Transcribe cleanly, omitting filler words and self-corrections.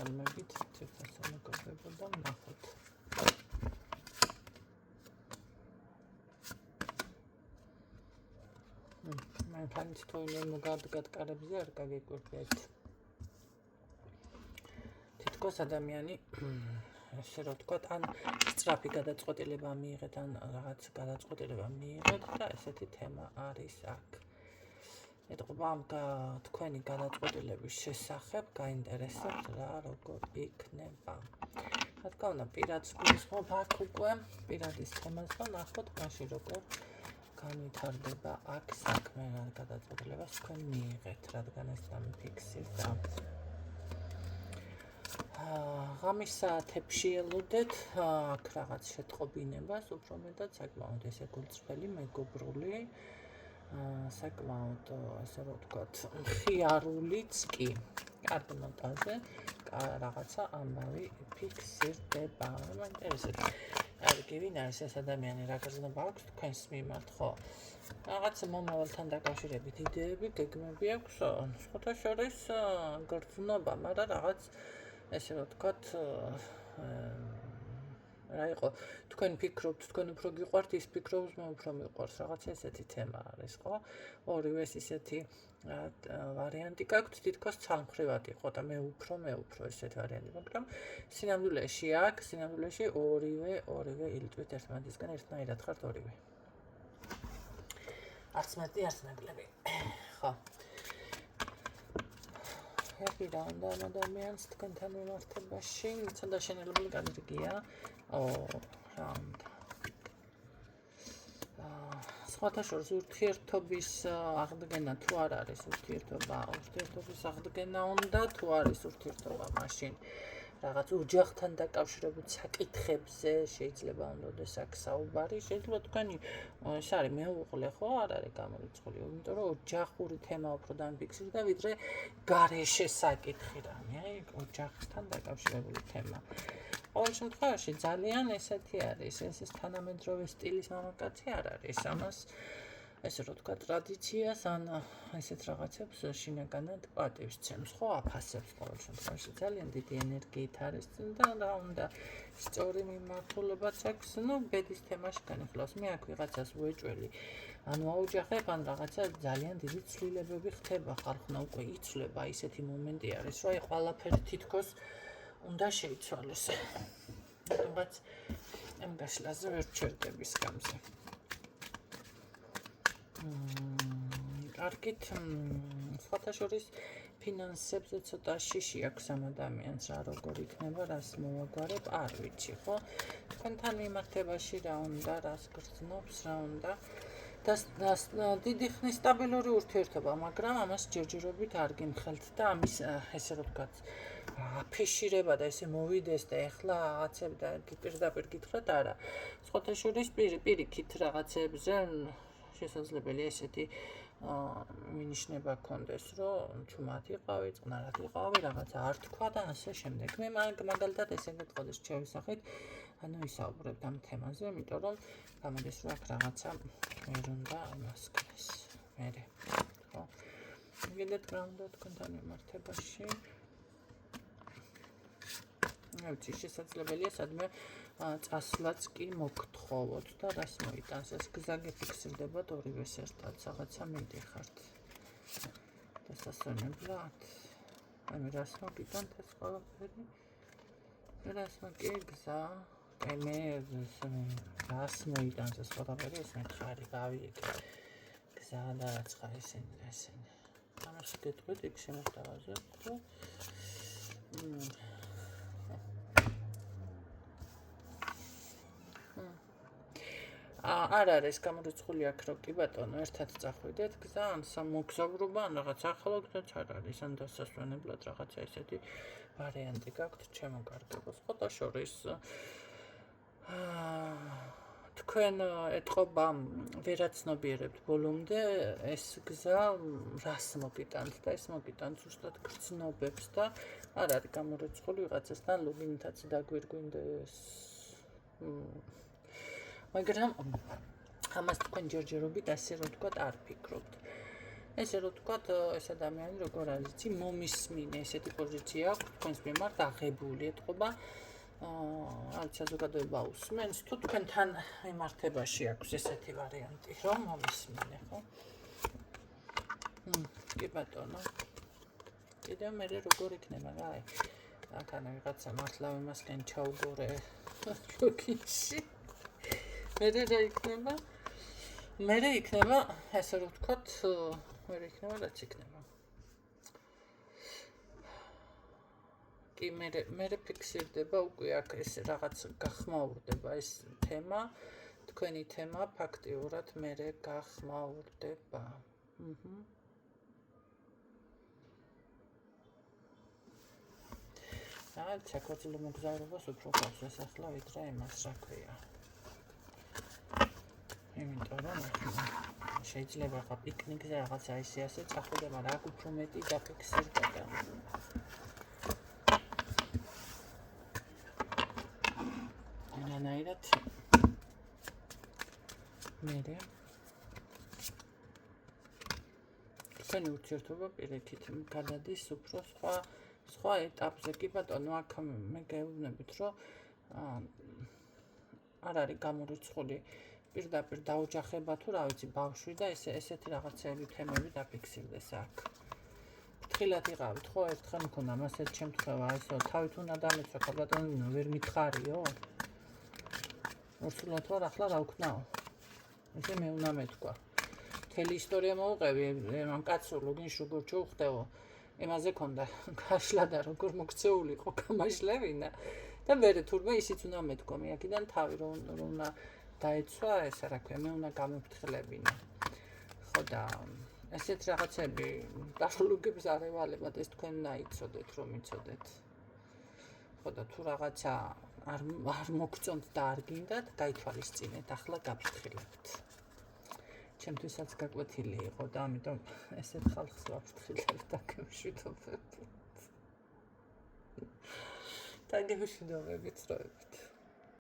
ხელმებით ციფრასა მოგებებოდა ნახოთ. მანქანით თოინე მოგადგატკარებზე არ გაგიკვირდეთ. თითქოს ადამიანი ესე რომ ვთქვათ, ან სწრაფი გადაწყვეტილება მიიღეთ, ან რაღაც გადაწყვეტილება მიიღეთ და ესეთი თემა არის აქ. ეტყობა ამ თქვენი გადაწყვეტილების შესახებ გაინტერესებთ რა, როგორ იქნება. რა თქმა უნდა, პირადს გულისხმობ აქ უკვე პირადის თემას და ნახოთ მაშინ როგორ განვითარდება აქ საქმე, რა გადაწყვეტილებას თქვენ მიიღეთ, რადგან ეს დამიფიქსირდა. ღამის საათებში ელოდეთ აქ რაღაც შეტყობინებას, უფრო მეტად საკმაოდ ესე გულწრფელი, მეგობრული, საკმაოდ ასე რომ ვთქვათ, ხიარულიც კი. კარგი ნოტაზე რაღაცა ამბავი ფიქსირდება. მაინტერესებს. კარგი, ვინ არის ეს ადამიანი, რა გრძნობა აქვს თქვენს მიმართ, ხო? რაღაც მომავალთან დაკავშირებით იდეები, გეგმები აქვს, სხვათა შორის გრძნობა, მაგრამ რაღაც ესე რომ ვთქვათ, რა იყო, თქვენ ფიქრობთ, თქვენ უფრო გიყვართ, ის ფიქრობს, მე უფრო მიყვარს, რაღაც ესეთი თემა არის, ხო? ორივეს ისეთი ვარიანტი გაქვთ, თითქოს ცალმხრივად იყო და მე უფრო ესეთი ვარიანტი, მაგრამ სინამდვილეში აქ, სინამდვილეში ორივე ილტვით ერთმანეთისგან ერთნაირად ხართ ორივე. არც მეტი, არც ნაკლები. ხო. ეხლა უნდა ამ ადამიანს თქვენთან მიმართებაში, ცოტა შენელებული განრიგია. რა უნდა. სხვათა შორის ურთიერთობის აღდგენა თუ არ არის ურთიერთობის აღდგენა უნდა თუ არის ურთიერთობა მაშინ რაღაც ოჯახთან დაკავშირებით საკითხებზე შეიძლება უნდადეს აქ საუბარი, შეიძლება თქვენი ეს არის მეუღლე, ხო, არ არის გამორიცხული, იმიტომ რომ ოჯახური თემა უფრო დამიფიქსირდა, ვიდრე გარეშე საკითხი რამე, აი, ოჯახთან დაკავშირებული თემა. ყოველ შემთხვევაში ძალიან ესეთი არის, ეს თანამედროვე სტილის მამაკაცი არ არის, ამას ესე რომ ვთქვათ, ტრადიციას ან ესეთ რაღაცებს შინაგანად პატივს ცემს, ხო, აფასებს ყოველ შემთხვევაში, ძალიან დიდი ენერგიით არის და რა უნდა სწორი მიმართულებაც აქვს, ბედის თემაში განიხილავს. მე აქ ვიღაცას ვეჭველი, ან ვაოჯახებ, ან რაღაცა ძალიან დიდი ცვლილებები ხდება, ხალხნა უკვე იცვლება, ისეთი მომენტი არის, რომ აი ყველაფერი თითქოს უნდა შეიცვალოს. რადგანაც ამ გაშლაზე ვერ ჩერდები სკამზე. კარგით, სხვათა შორის ფინანსებზე ცოტა შიში აქვს ამ ადამიანს, რა როგორ იქნება, რას მოვაგვარებ, არ ვიცი, ხო? თქვენთან მიმართებაში რა უნდა, რას გრძნობს, რა უნდა და დიდი ხნის სტაბილური ურთიერთობა, მაგრამ ამას ჯერჯერობით არ გიმხელთ და ამის ესე რომ ვთქვათ, აფიშირება და ესე მოვიდეს და ეხლა რაღაცები და პირდაპირ გითხრათ, არა. სხვათა შორის პირიქით რაღაცებზე შესაძლებელია ესეთი მინიშნება კონდეს, რომ ჩუმად იყავი, წყნარად იყავი, რაღაცა არ თქვა და ასე შემდეგ. მე მაგალითად ესე გეტყოდეს შევისახეთ, ანუ ვისაუბრებთ ამ თემაზე, იმიტომ რომ გამოდის რომ აქ რაღაცა ვერ უნდა ამასკნეს. მერე, ხო? მიგედეთ რა უნდა თქვენთან მიმართებაში? ვიცი, შესაძლებელია სადმე წასვლაც კი მოგთხოვოთ და რას მოიტანს ეს გზა გიფიქსირდებათ ორივეს ერთად, რაღაცა მიდიხართ. დასასვენებლად. აი რას მოგიტანთ ეს ყველაფერი? რას კი გზა? აი მე რას მოიტანს ეს ყველაფერი, ეს მითხარი, გავი იქ. გზა და რაცხა ესენი. ამას გეტყვით იქ შემოხტავაზე, ხო? არ არის გამორიცხული აქ რო კი ბატონო, ერთად წახვიდეთ გზა, ან სამოგზაურობა, ან რაღაც ახალ გზაც არ არის, ან დასასვენებლად რაღაცა ესეთი ვარიანტი გაქვთ ჩემო კარგებო. სხვათა შორის თქვენ ეტყობა ვერაცნობიერებთ ბოლომდე ეს გზა რას მოგიტანთ და ეს მოგიტანთ ზუსტად გრძნობებს და არ არის გამორიცხული ვიღაცასთან ლუგინითაც დაგვირგვინდეს. მაგრამ ამას თქვენ ჯერჯერობით ასე რომ ვთქვათ არ ფიქრობთ. ესე რომ თქვათ, ეს ადამიანი როგორ არის, იცი, მომისმინე ესეთი პოზიცია აქვს თქვენს მიმართ აღებული ეთყობა. რაც საზოგადოება უსმენს, თუ თქვენთან მიმართებაში აქვს ესეთი ვარიანტი, რომ მომისმინე, ხო? კი ბატონო. კიდევ მე როგორ იქნება რა, აი. აქ ვიღაცა მართლა იმასკენ ჩაუგორე ლოგინში. მე რა იქნება? მე იქნება, ესე რომ ვთქვათ, მე იქნება რაც იქნება. კი მე ფიქსირდება უკვე აქ ეს რაღაც გახმაურდება ეს თემა, თქვენი თემა ფაქტიურად მე გახმაურდება. საქართველოს მოგზაურობას უფრო გავს ეს ახლა ვიდრე იმას რა ქვია. იმიტომ რომ შეიძლება ხა პიკნიკზე რაღაცა ისე ასე წახვიდე, მაგრამ აქ უფრო მეტი დაფიქსირდება. რანაირად მე თქვენი ურთიერთობა პირიქით გადადის უფრო სხვა ეტაპზე. კი ბატონო, აქ მე გეუბნებით, რომ არ არის გამორიცხული პირდაპირ დაოჯახება თუ რა ვიცი ბავშვი და ესეთი რაღაცები თემები დაფიქსირდეს აქ. ფრთხილად იყავით, ხო, ერთხელ მქონდა მასეთ შემთხვევა, ისო თავით უნდა დამეცვა, ხა ბატონო, ვერ მითხარიო? ურსულად ვარ, ახლა რა ვქნაო? ესე მე უნდა მეთქვა. მთელი ისტორია მოვუყევი, ამ კაცურ ლოგინში როგორ ჩოვხდეო, იმაზე ქონდა გაშლა და როგორ მოქცეულიყო გამაშლევინა და მე თურმე ისიც უნდა მეთქვა, მე აქედან თავი რომ უნდა დაეცვა ესა რა ქვია, მე უნდა გამოფრთხილებინა. ხო და ესეთ რაღაცები დაშლუგებს არ ევალებათ, ეს თქვენ დაიცოდეთ, რომ იცოდეთ. ხო და თუ რაღაცა არ მოგწონთ და არ გინდათ, გაითვალისწინეთ, ახლა გაფრთხილებთ. ჩემთვისაც გაკვეთილი იყო და ამიტომ ესეთ ხალხს ვაფრთხილებ და გემშვიდობებით. და გემშვიდობებით,